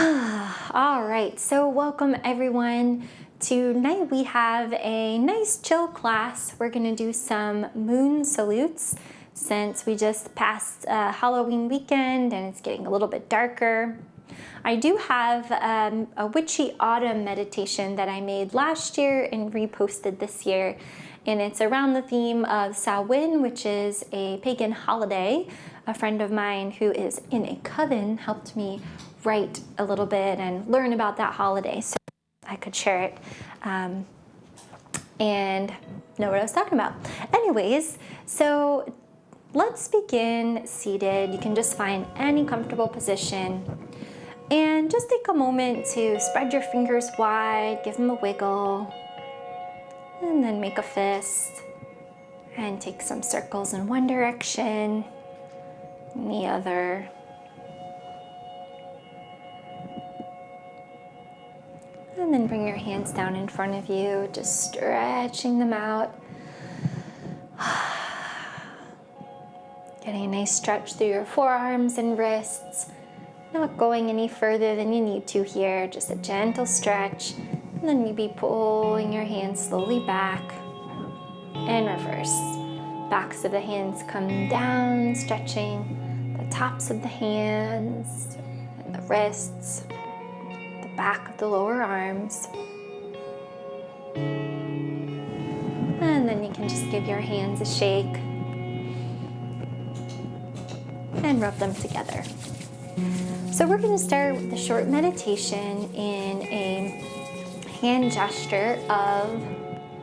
All right, so welcome everyone. Tonight we have a nice chill class. We're gonna do some moon salutes since we just passed Halloween weekend and it's getting a little bit darker. I do have a witchy autumn meditation that I made last year and reposted this year, and it's around the theme of Samhain, which is a pagan holiday. A friend of mine who is in a coven helped me write a little bit and learn about that holiday so I could share it and know what I was talking about. Anyways, so let's begin seated. You can just find any comfortable position and just take a moment to spread your fingers wide, give them a wiggle, and then make a fist and take some circles in one direction and the other. And then bring your hands down in front of you, just stretching them out. Getting a nice stretch through your forearms and wrists. Not going any further than you need to here, just a gentle stretch. And then maybe pulling your hands slowly back and reverse. Backs of the hands come down, stretching the tops of the hands and the wrists. Back of the lower arms. And then you can just give your hands a shake and rub them together. So we're going to start with a short meditation in a hand gesture of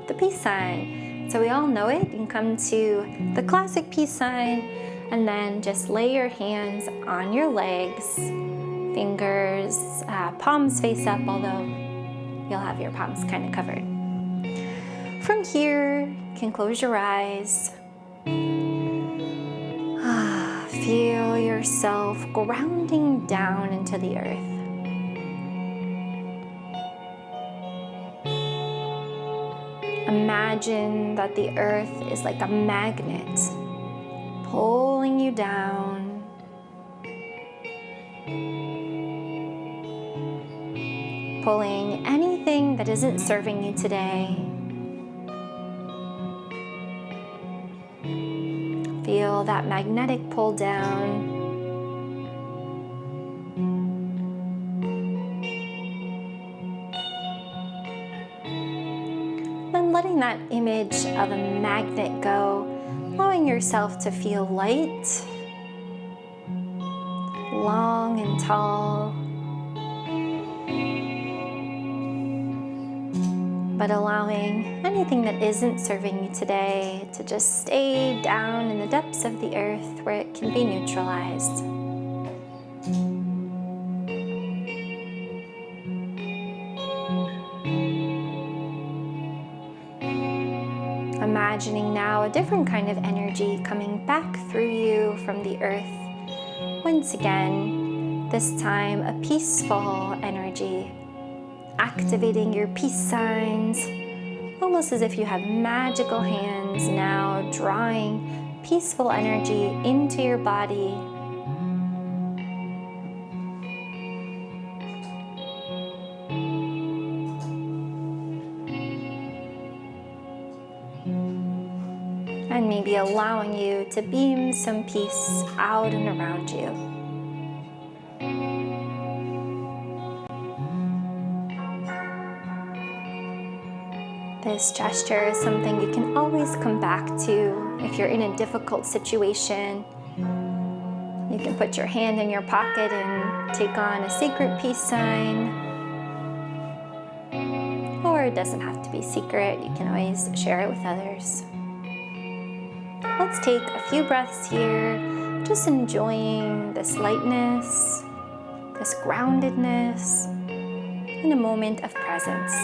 the peace sign. So we all know it. You can come to the classic peace sign and then just lay your hands on your legs. Fingers, palms face up, although you'll have your palms kind of covered. From here, you can close your eyes. Feel yourself grounding down into the earth. Imagine that the earth is like a magnet, pulling you down. Pulling anything that isn't serving you today. Feel that magnetic pull down. Then letting that image of a magnet go, allowing yourself to feel light, long and tall. But allowing anything that isn't serving you today to just stay down in the depths of the earth where it can be neutralized. Imagining now a different kind of energy coming back through you from the earth. Once again, this time a peaceful energy. Activating your peace signs, almost as if you have magical hands now drawing peaceful energy into your body. And maybe allowing you to beam some peace out and around you. This gesture is something you can always come back to if you're in a difficult situation. You can put your hand in your pocket and take on a sacred peace sign. Or it doesn't have to be secret, you can always share it with others. Let's take a few breaths here, just enjoying this lightness, this groundedness, in a moment of presence.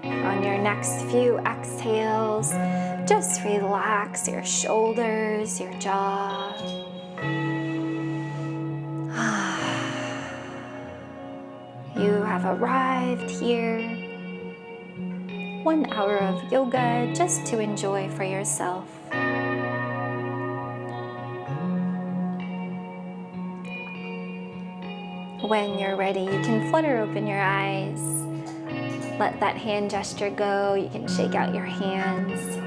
On your next few exhales, just Just relax your shoulders, your jaw. You have arrived here. 1 hour of yoga just to enjoy for yourself. When you're ready, you can flutter open your eyes. Let that hand gesture go. You can shake out your hands.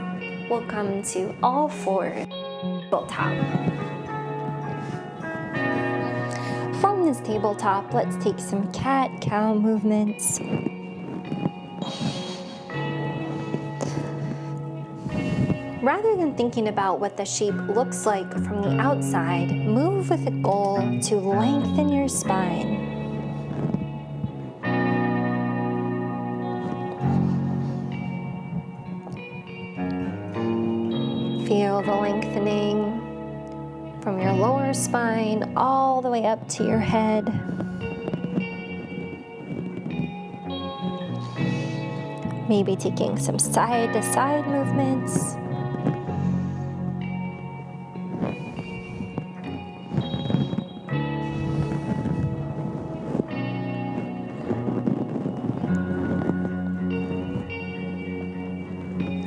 We'll come to all fours, tabletop. From this tabletop, let's take some cat-cow movements. Rather than thinking about what the shape looks like from the outside, move with a goal to lengthen your spine. Feel the lengthening from your lower spine all the way up to your head. Maybe taking some side-to-side movements.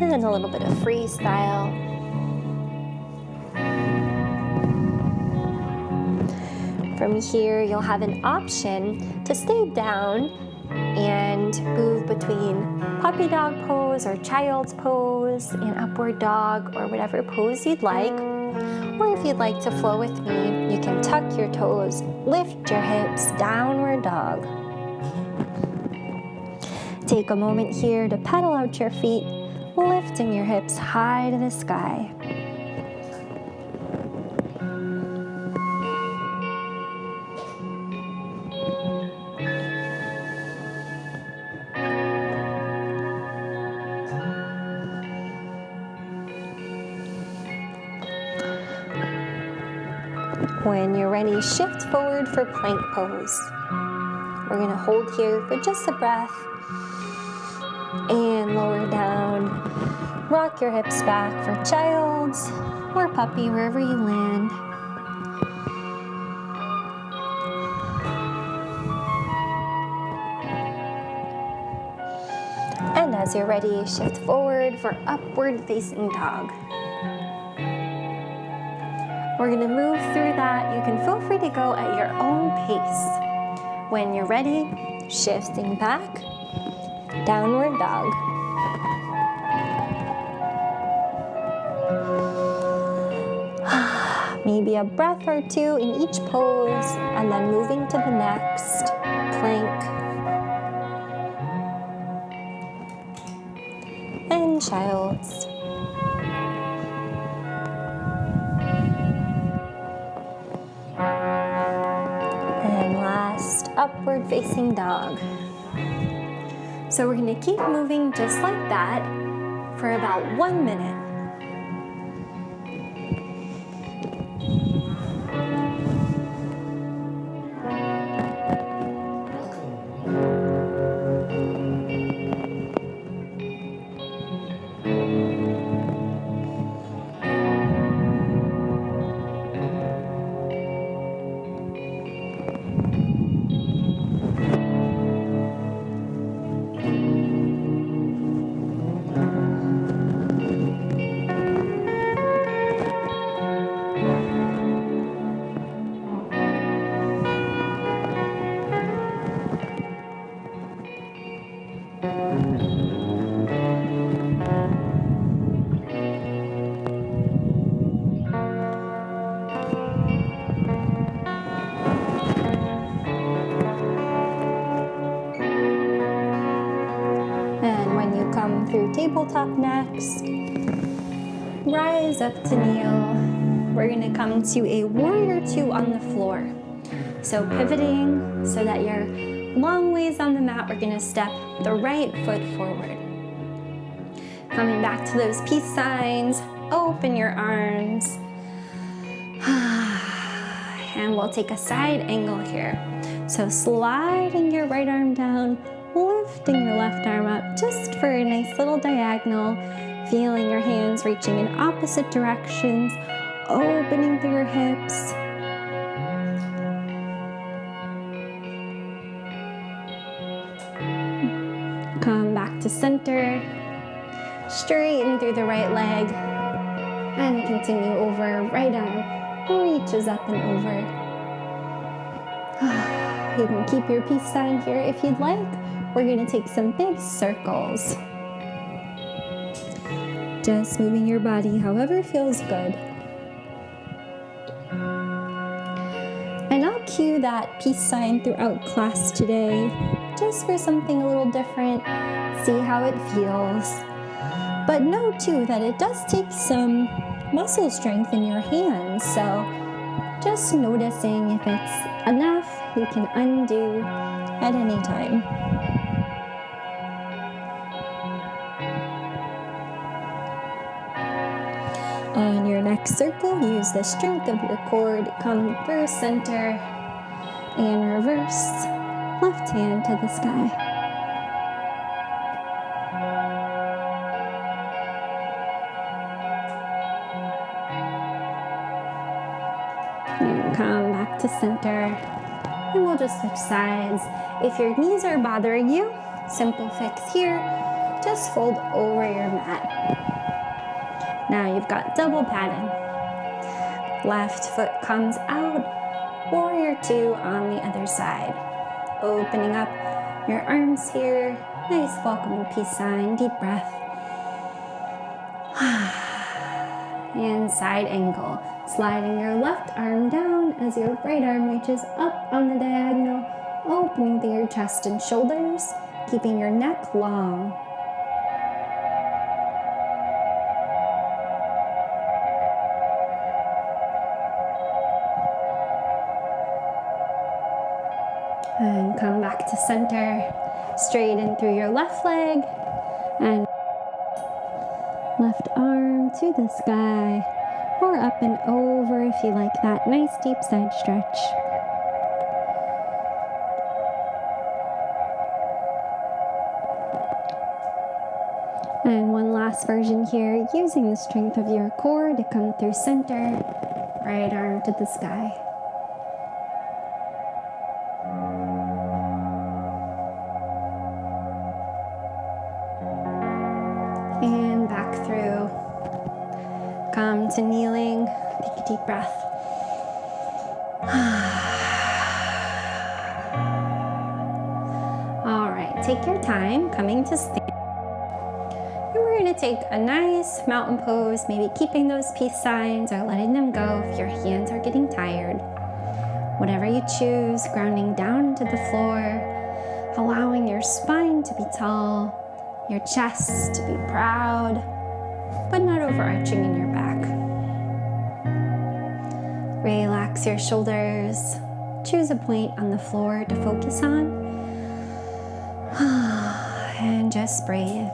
And a little bit of freestyle. From here, you'll have an option to stay down and move between puppy dog pose or child's pose and upward dog or whatever pose you'd like. Or if you'd like to flow with me, you can tuck your toes, lift your hips, downward dog. Take a moment here to pedal out your feet, lifting your hips high to the sky. When you're ready, shift forward for plank pose. We're going to hold here for just a breath and lower down. Rock your hips back for child's or puppy, wherever you land. And as you're ready, shift forward for upward facing dog. We're going to move through that. You can feel free to go at your own pace. When you're ready, shifting back, downward dog. Maybe a breath or two in each pose, and then moving to the next, plank. And child's. And last, upward facing dog. So we're going to keep moving just like that for about 1 minute. Through tabletop next. Rise up to kneel. We're going to come to a warrior two on the floor. So pivoting so that you're long ways on the mat, we're going to step the right foot forward. Coming back to those peace signs, open your arms. And we'll take a side angle here. So sliding your right arm down, lifting your left arm up just for a nice little diagonal. Feeling your hands reaching in opposite directions, opening through your hips. Come back to center. Straighten through the right leg. And continue over. Right arm reaches up and over. You can keep your peace sign here if you'd like. We're going to take some big circles. Just moving your body however feels good. And I'll cue that peace sign throughout class today, just for something a little different, see how it feels. But know too that it does take some muscle strength in your hands, so just noticing if it's enough, you can undo at any time. On your next circle, use the strength of your core to come through center and reverse left hand to the sky. And come back to center. And we'll just switch sides. If your knees are bothering you, simple fix here. Just fold over your mat. Now you've got double padding. Left foot comes out, warrior two on the other side. Opening up your arms here. Nice welcoming peace sign, deep breath. And side angle. Sliding your left arm down as your right arm reaches up on the diagonal, opening through your chest and shoulders, keeping your neck long. And come back to center, straighten through your left leg, and left arm to the sky, or up and over if you like that nice deep side stretch. And one last version here, using the strength of your core to come through center, right arm to the sky. And back through. Come to kneeling. Take a deep breath. All right, take your time coming to stand. And we're going to take a nice mountain pose, maybe keeping those peace signs or letting them go if your hands are getting tired. Whatever you choose, grounding down to the floor, allowing your spine to be tall, your chest to be proud, but not overarching in your back. Relax your shoulders. Choose a point on the floor to focus on. And just breathe.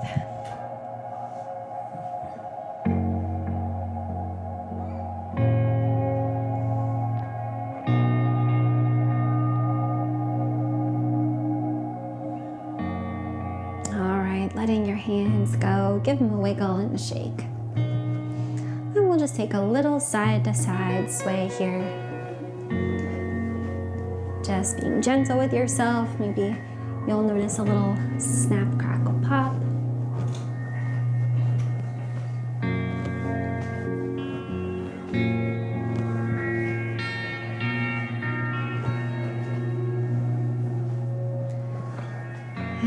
Letting your hands go, give them a wiggle and a shake. And we'll just take a little side to side sway here. Just being gentle with yourself. Maybe you'll notice a little snap, crackle, pop.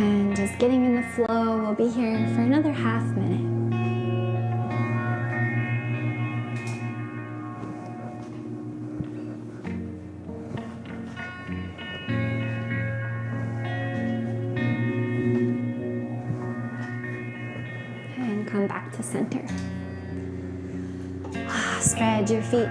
And just getting in the flow. We'll be here for another half minute. And come back to center. Spread your feet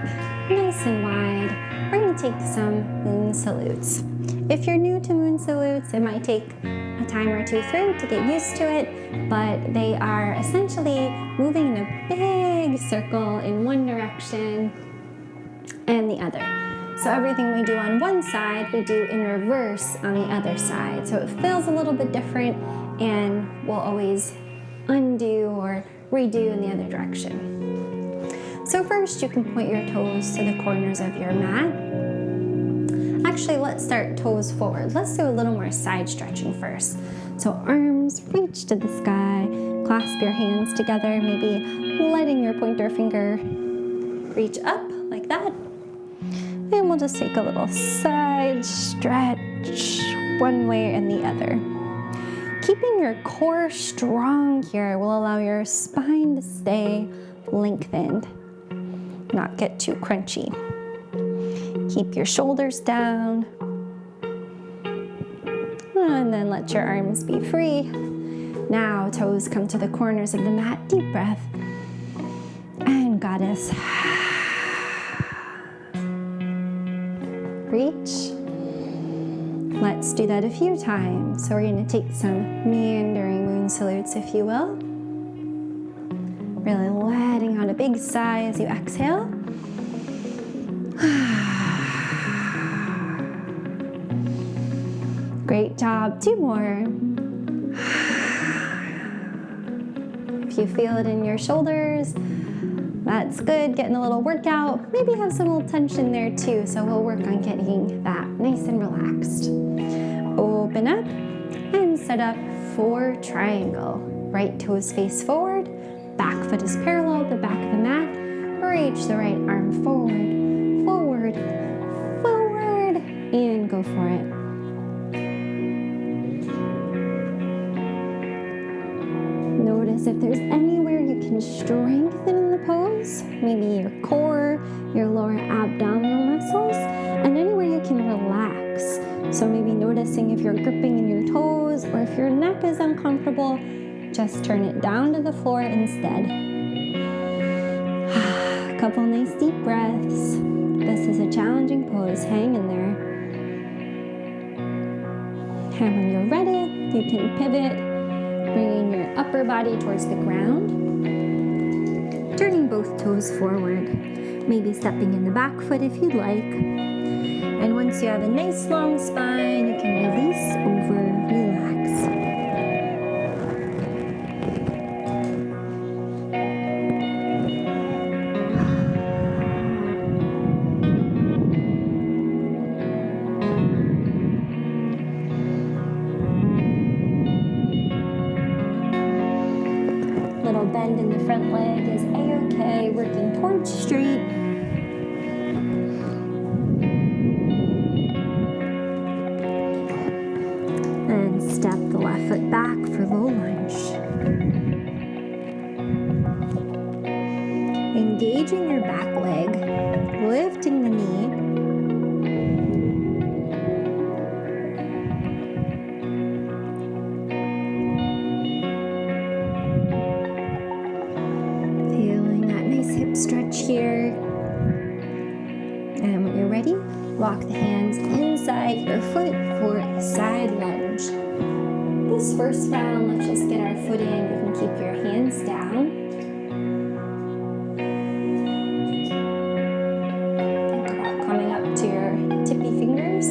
nice and wide. We're going to take some moon salutes. If you're new to moon salutes, it might take a time or two through to get used to it, but they are essentially moving in a big circle in one direction and the other. So everything we do on one side, we do in reverse on the other side. So it feels a little bit different, and we'll always undo or redo in the other direction. So first you can point your toes to the corners of your mat. Actually, let's start toes forward. Let's do a little more side stretching first. So arms reach to the sky, clasp your hands together, maybe letting your pointer finger reach up like that. And we'll just take a little side stretch one way and the other. Keeping your core strong here will allow your spine to stay lengthened, not get too crunchy. Keep your shoulders down. And then let your arms be free. Now toes come to the corners of the mat. Deep breath. And goddess. Reach. Let's do that a few times. So we're going to take some meandering moon salutes, if you will. Really letting out a big sigh as you exhale. Great job. 2 more. If you feel it in your shoulders, that's good. Getting a little workout. Maybe have some little tension there too. So we'll work on getting that nice and relaxed. Open up and set up for triangle. Right toes face forward. Back foot is parallel to the back of the mat. Reach the right arm forward, forward, forward, and go for it. Notice if there's anywhere you can strengthen in the pose, maybe your core, your lower abdominal muscles, and anywhere you can relax. So maybe noticing if you're gripping in your toes or if your neck is uncomfortable, just turn it down to the floor instead. A couple nice deep breaths. This is a challenging pose. Hang in there. And when you're ready, you can pivot, bringing your upper body towards the ground. Turning both toes forward. Maybe stepping in the back foot if you'd like. And once you have a nice long spine, you can release over, relax. Little bend in the front leg is a-okay, working towards straight. And step the left foot back for low lunge. Engaging your back leg, lifting the knee. Stretch here. And when you're ready, walk the hands inside your foot for a side lunge. This first round, let's just get our foot in. You can keep your hands down. Think about coming up to your tippy fingers.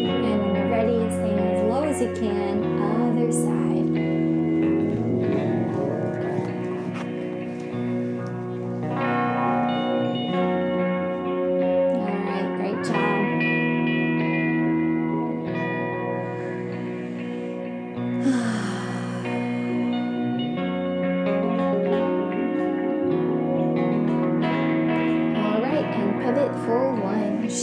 And when you're ready, stay as low as you can. Other side. For lunge.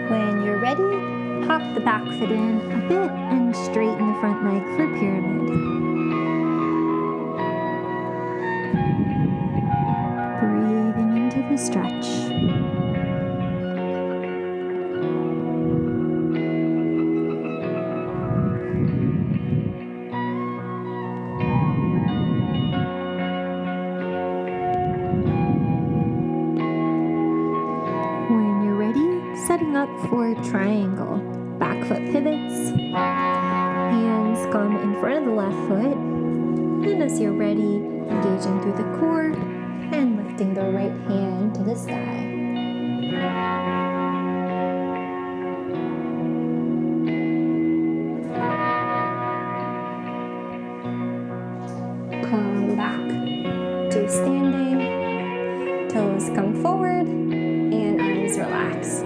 When you're ready, pop the back foot in a bit and straighten the front leg for pyramid. Breathing into the stretch. for triangle. Back foot pivots, hands come in front of the left foot, and as you're ready, engaging through the core and lifting the right hand to the sky. Come back to standing, toes come forward, and arms relax.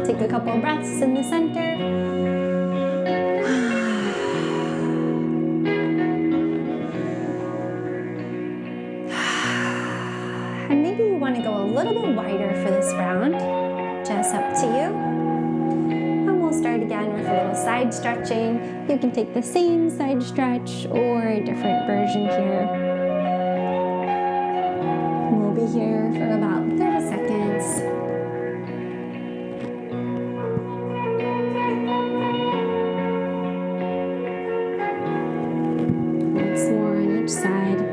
Take a couple breaths in the center. And maybe you want to go a little bit wider for this round. Just up to you. And we'll start again with a little side stretching. You can take the same side stretch or a different version here. We'll be here for about 30 seconds. Once more on each side.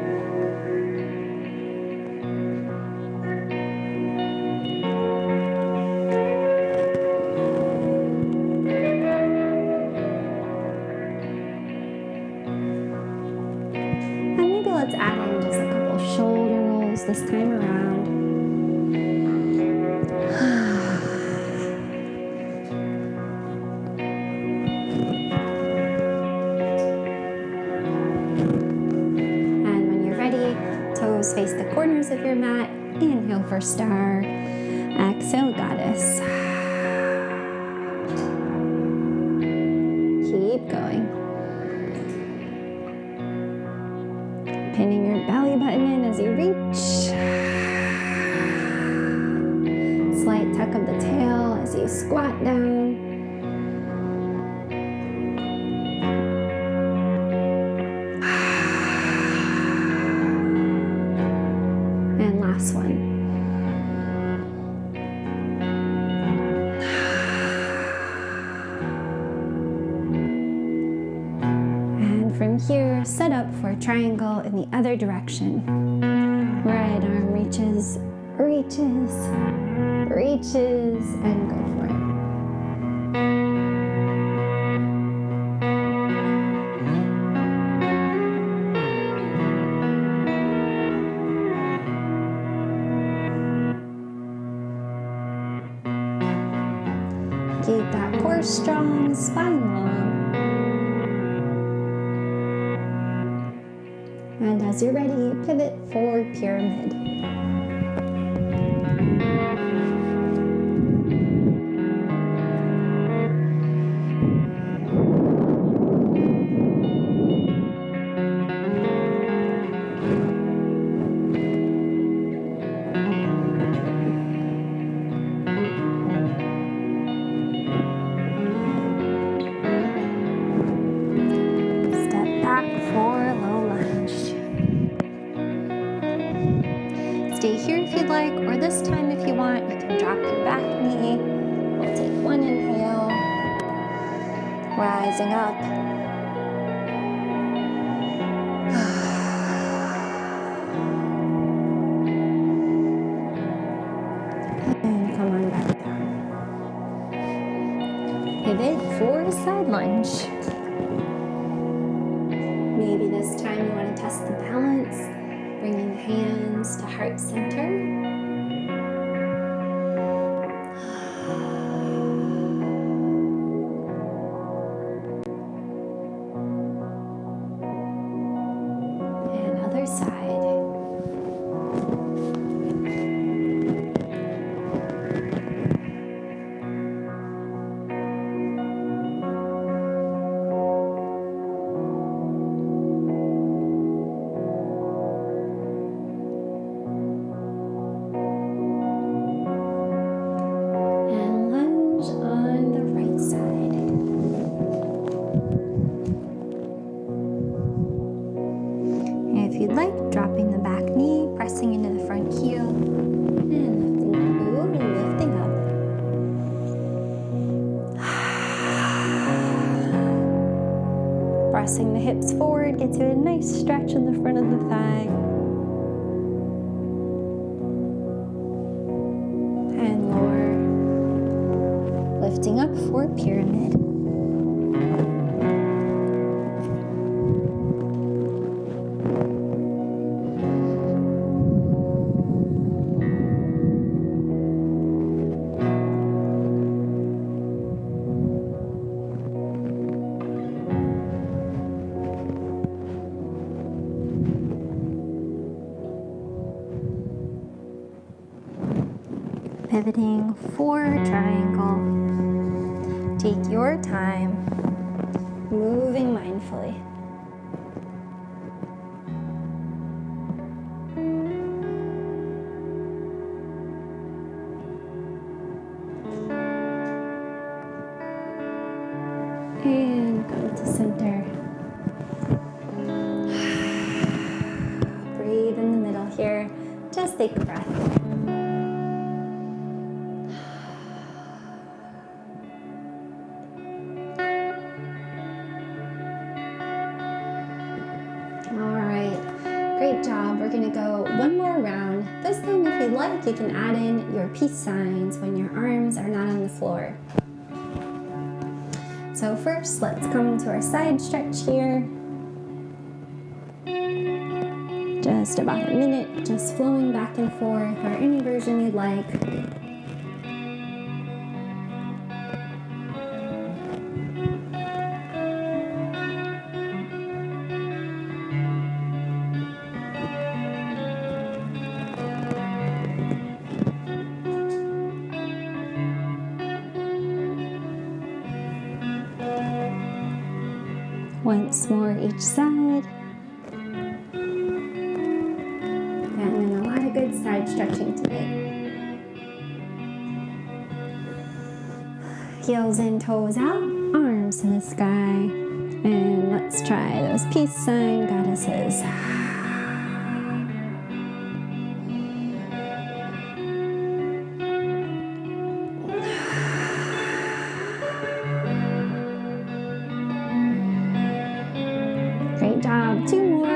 Let's add in just a couple shoulder rolls this time around. And when you're ready, toes face the corners of your mat. Inhale for star. Exhale, goddess. Keep going. Pinning your belly button in as you reach. Slight tuck of the tail as you squat down. And last one. From here, set up for a triangle in the other direction. Right arm reaches, reaches, reaches, and go for it. Keep that core strong, spine long. And as you're ready, pivot forward pyramid. Step back for low lunge. Stay here if you'd like, or this time if you want, you can drop your back knee. We'll take one inhale, rising up. And come on back down. Pivot for a side lunge. Maybe this time you want to test the balance. Bringing the hands to heart center. And other side. If you'd like, dropping the back knee, pressing into the front heel, and lifting up. Pressing the hips forward, get to a nice stretch in the front of the thigh. And lifting up for pyramid. Pivoting for triangle. Take your time, moving mindfully. And come to center. Breathe in the middle here. Just take a breath. Great job. We're going to go one more round. This time, if you'd like, you can add in your peace signs when your arms are not on the floor. So first, let's come to our side stretch here. Just about a minute, just flowing back and forth, or any version you'd like. Once more each side. And then a lot of good side stretching today. Heels in, toes out, arms to the sky. And let's try those peace sign goddesses. Great job. Two more.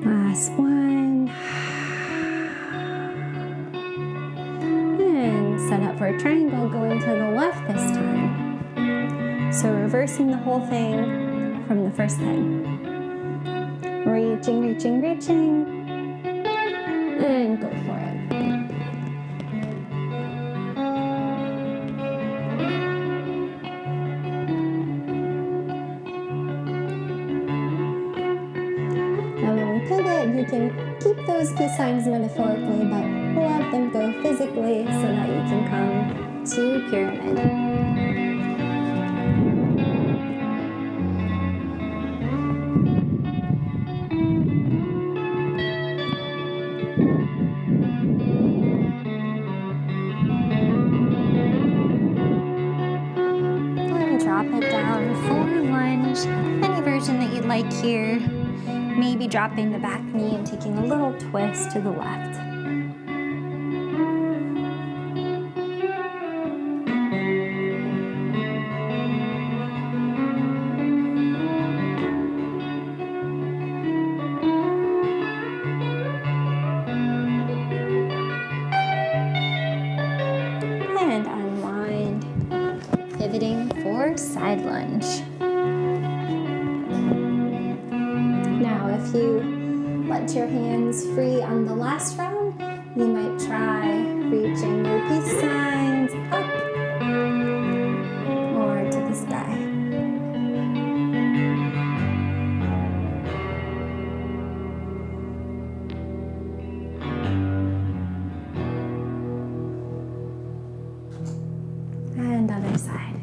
Last one. And set up for a triangle going to the left this time. So reversing the whole thing from the first time. Reaching, reaching, reaching. And go for it. Pivot, you can keep those peace signs metaphorically, but let them go physically so that you can come to pyramid. And drop it down for lunge, any version that you'd like here. Maybe dropping the back knee and taking a little twist to the left. And unwind, pivoting for side lunge. If you let your hands free on the last round, you might try reaching your peace signs up or to the sky. And other side.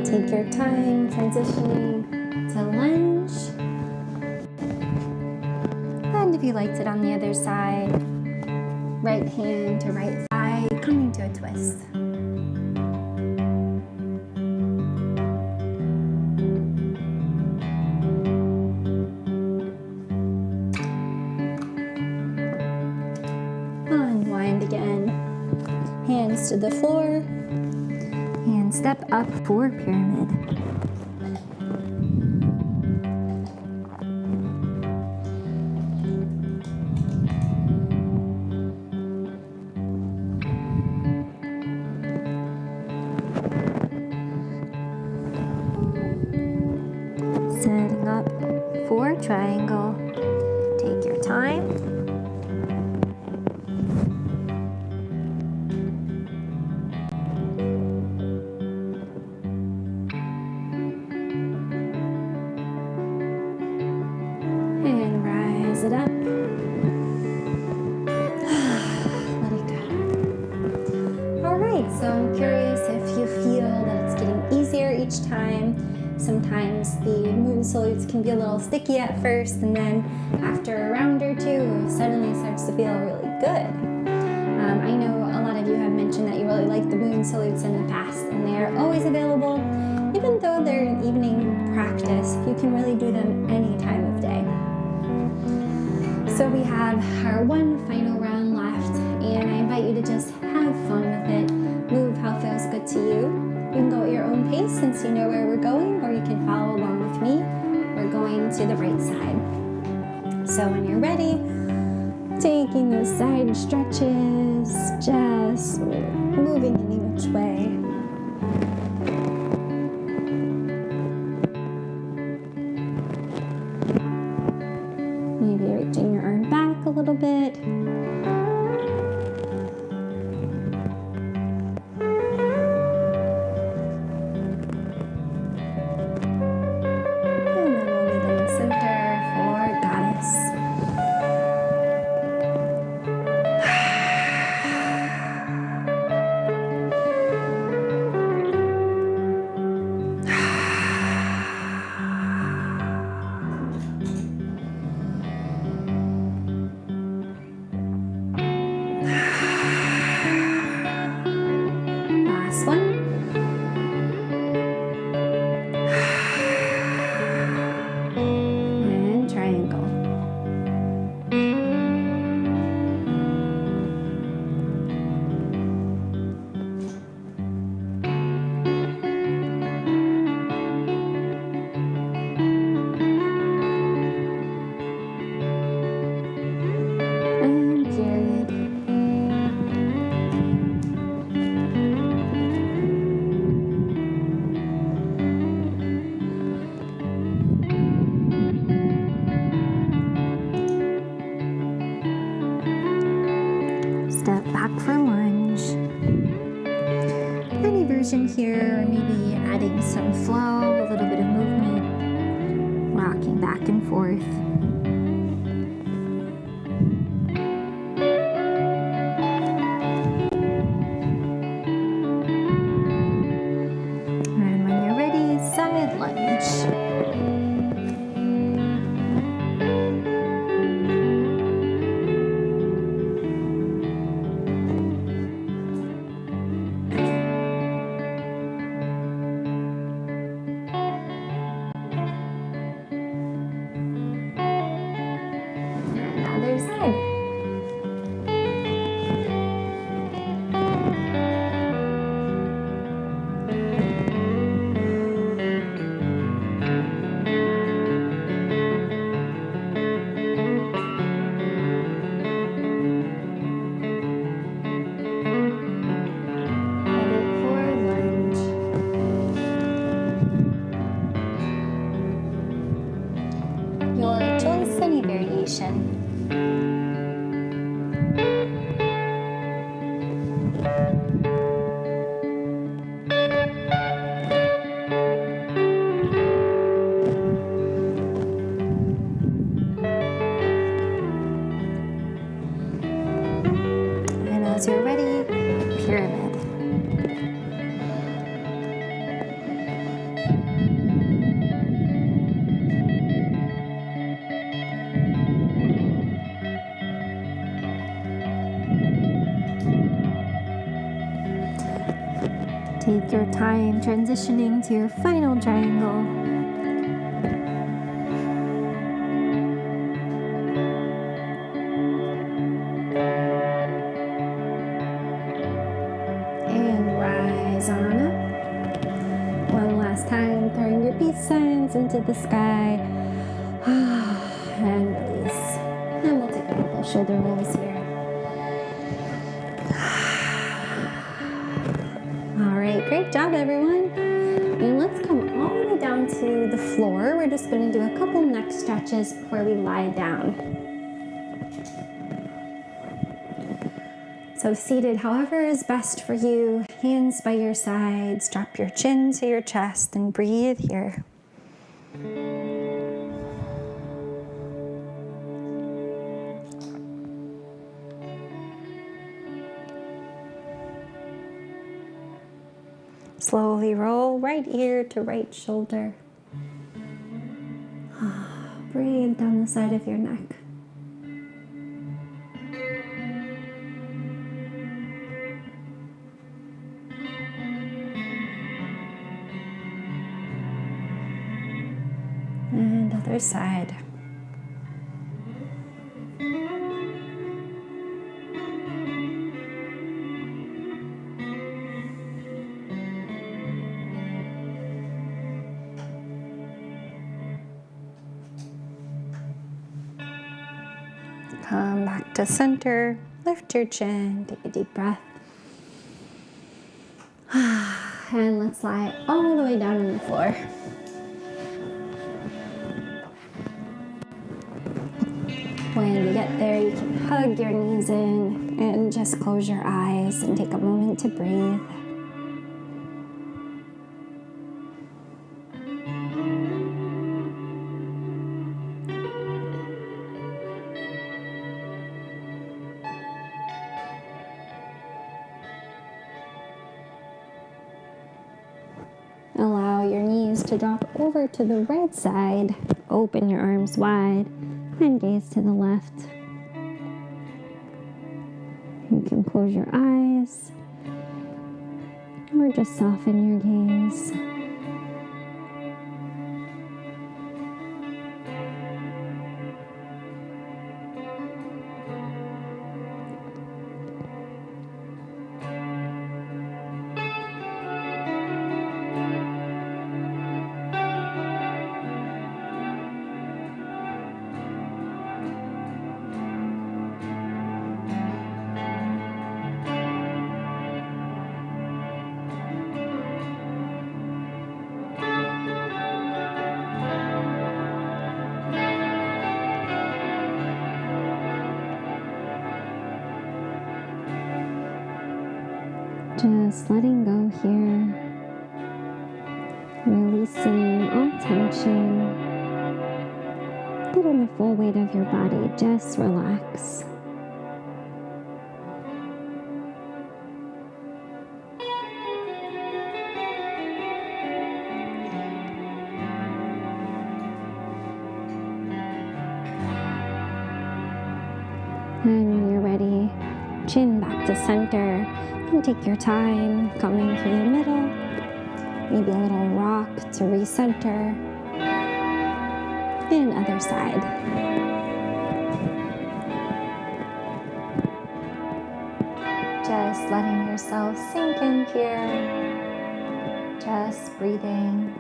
Take your time transitioning to lunge. And if you liked it on the other side, right hand to right thigh, coming to a twist. to the floor, and step up for pyramid. Setting up for triangle. Take your time. And rise it up. Let it go. All right, so I'm curious if you feel that it's getting easier each time. Sometimes the moon salutes can be a little sticky at first, and then after a round or two, it suddenly starts to feel really good. I know a lot of you have mentioned that you really like the moon salutes in the past, and they are always available. Even though they're an evening practice, you can really do them any time of day. So we have our one final round left, and I invite you to just have fun with it. Move how it feels good to you. You can go at your own pace since you know where we're going, or you can follow along with me. We're going to the right side. So when you're ready, taking those side stretches, just moving any which way. Maybe reaching your arm back a little bit. Last one. And triangle. And period. Step back for lunge. Any version here, or maybe adding some flow, a little bit of movement, rocking back and forth. And when you're ready, side lunge. Other side. Headed for lunge. Your choice, any variation. And as you're ready, pyramid. Take your time transitioning to your final triangle. hands into the sky. And release. And we'll take a couple shoulder rolls here. All right, great job, everyone. And let's come all the way down to the floor. We're just going to do a couple neck stretches before we lie down. So seated, however is best for you. Hands by your sides. Drop your chin to your chest and breathe here. Slowly roll right ear to right shoulder. Breathe down the side of your neck. And other side. Come back to center, lift your chin, take a deep breath. And let's lie all the way down on the floor. When you get there, you can hug your knees in and just close your eyes and take a moment to breathe. Allow your knees to drop over to the right side. Open your arms wide and gaze to the left. You can close your eyes or just soften your gaze. Just letting go here, releasing all tension, letting the full weight of your body just relax. And when you're ready, chin back to center. And take your time coming through the middle, maybe a little rock to recenter, and other side. Just letting yourself sink in here, just breathing,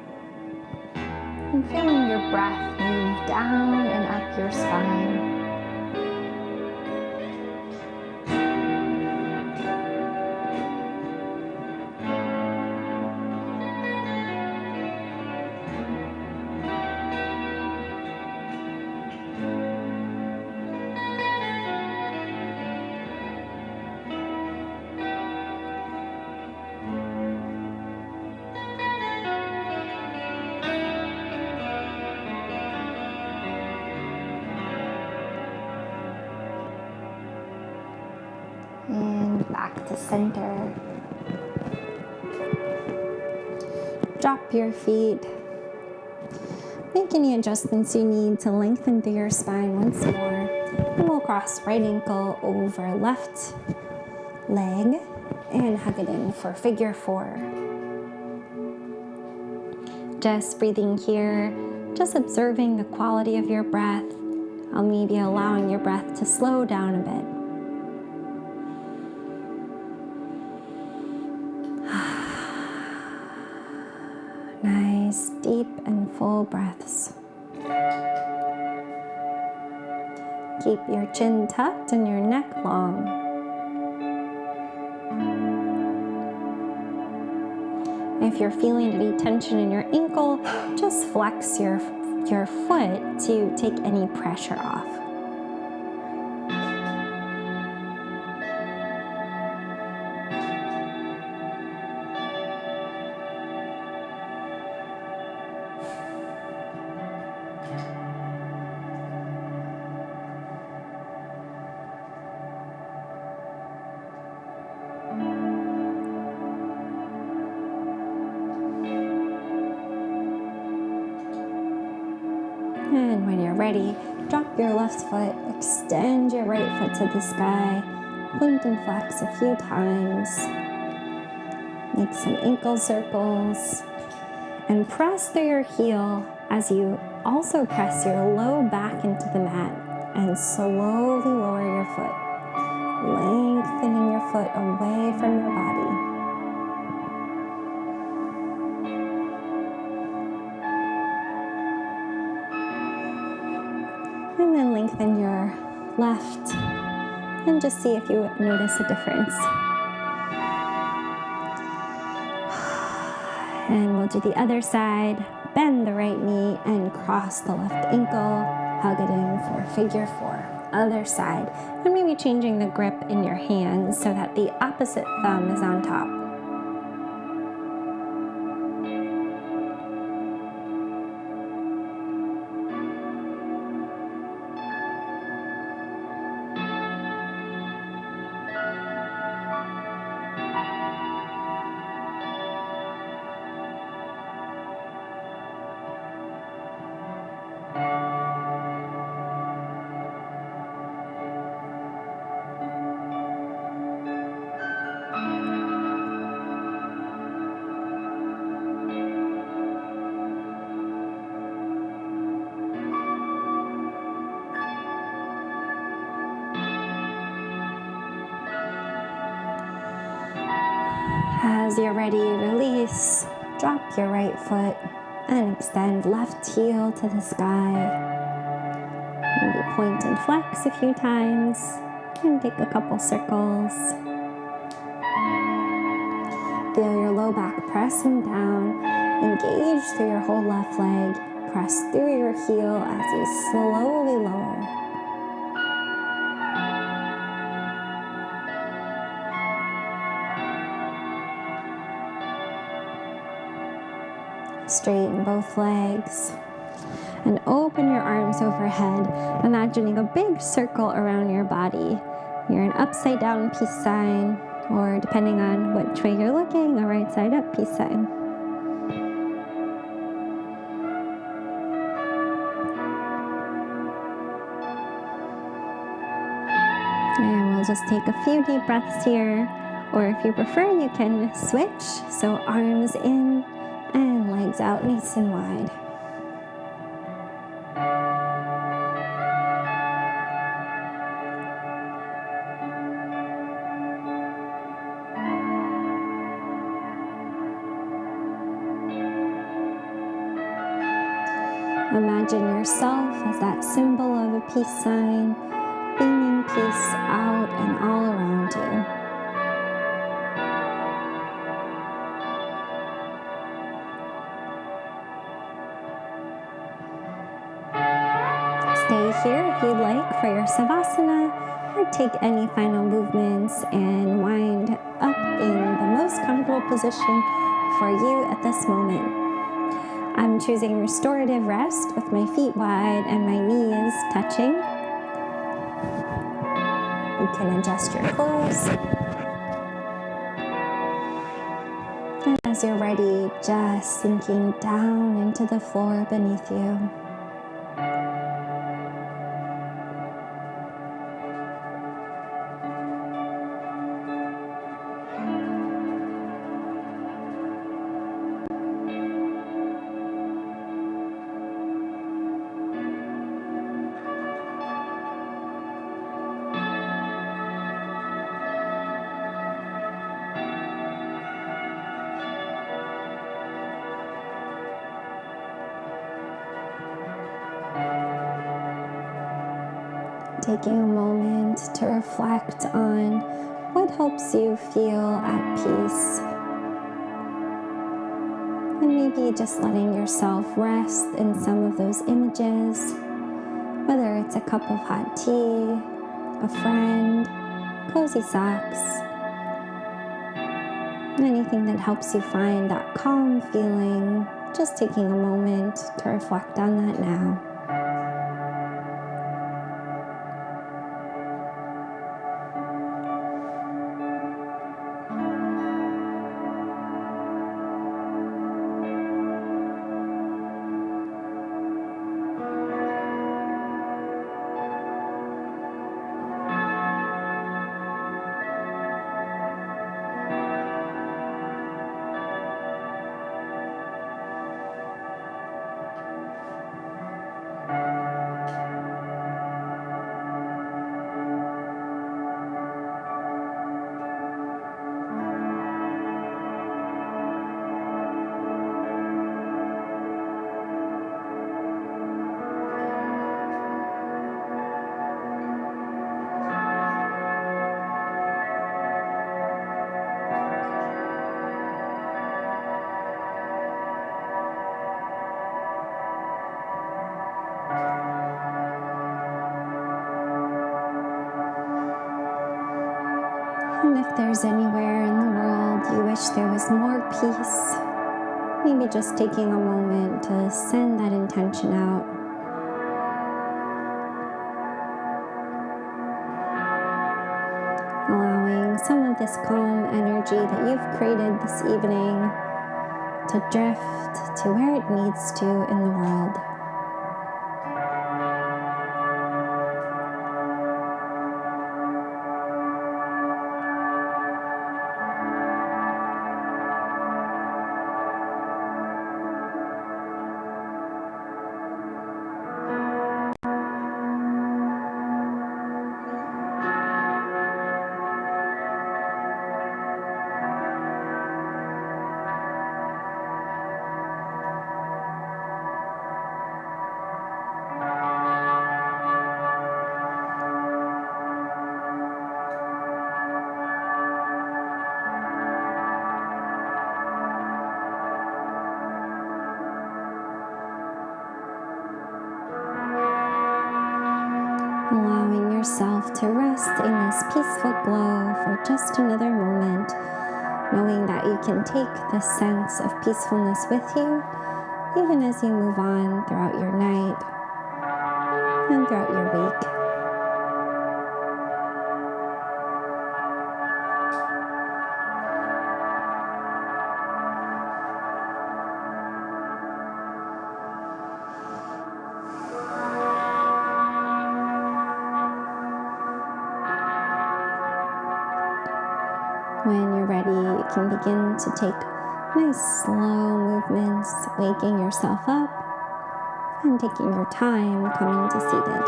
and feeling your breath move down and up your spine. And back to center. Drop your feet. Make any adjustments you need to lengthen through your spine once more. And we'll cross right ankle over left leg and hug it in for figure 4. Just breathing here, just observing the quality of your breath. I'll maybe allowing your breath to slow down a bit. Nice, deep and full breaths. Keep your chin tucked and your neck long. If you're feeling any tension in your ankle, just flex your foot to take any pressure off. And when you're ready, drop your left foot, extend your right foot to the sky, point and flex a few times. Make some ankle circles, and press through your heel as you also press your low back into the mat and slowly lower your foot, lengthening your foot away from your body. And then lengthen your left and just see if you notice a difference. And we'll do the other side. Bend the right knee and cross the left ankle. Hug it in for figure four. Other side. And maybe changing the grip in your hands so that the opposite thumb is on top. As you're ready, release. Drop your right foot and extend left heel to the sky. Maybe point and flex a few times and take a couple circles. Feel your low back pressing down. Engage through your whole left leg. Press through your heel as you slowly lower. Straighten both legs and open your arms overhead, imagining a big circle around your body. You're an upside down peace sign, or depending on which way you're looking, a right side up peace sign. And we'll just take a few deep breaths here, or if you prefer, you can switch. So arms in and legs out nice and wide. Imagine yourself as that symbol of a peace sign, beaming peace out and all around you. Stay here if you'd like for your Savasana, or take any final movements and wind up in the most comfortable position for you at this moment. I'm choosing restorative rest with my feet wide and my knees touching. You can adjust your clothes. And as you're ready, just sinking down into the floor beneath you. Taking a moment to reflect on what helps you feel at peace. And maybe just letting yourself rest in some of those images, whether it's a cup of hot tea, a friend, cozy socks, anything that helps you find that calm feeling, just taking a moment to reflect on that now. And if there's anywhere in the world you wish there was more peace, maybe just taking a moment to send that intention out. Allowing some of this calm energy that you've created this evening to drift to where it needs to in the world. Allowing yourself to rest in this peaceful glow for just another moment, knowing that you can take this sense of peacefulness with you, even as you move on throughout your night and throughout your week. When you're ready, you can begin to take nice slow movements, waking yourself up and taking your time coming to seated.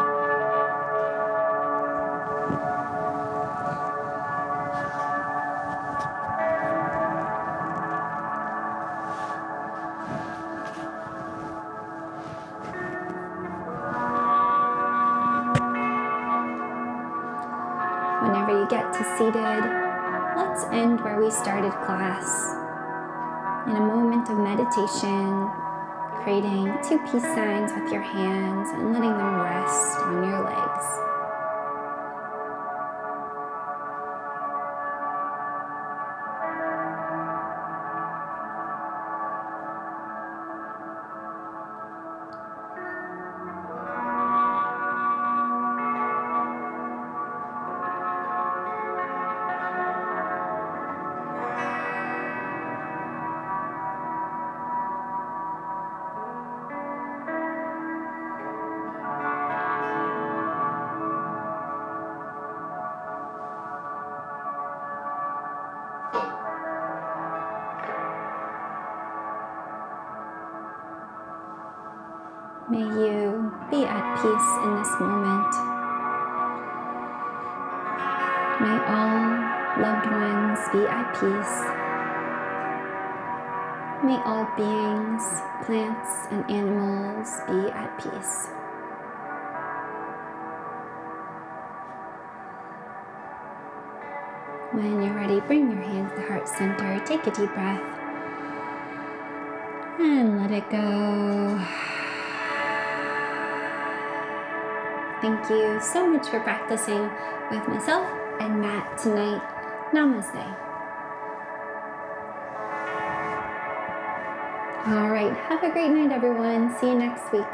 Whenever you get to seated, let's end where we started class. In a moment of meditation, creating 2 peace signs with your hands and letting them rest on your legs. May you be at peace in this moment. May all loved ones be at peace. May all beings, plants and animals be at peace. When you're ready, bring your hands to heart center. Take a deep breath and let it go. Thank you so much for practicing with myself and Matt tonight. Namaste. All right, have a great night, everyone. See you next week.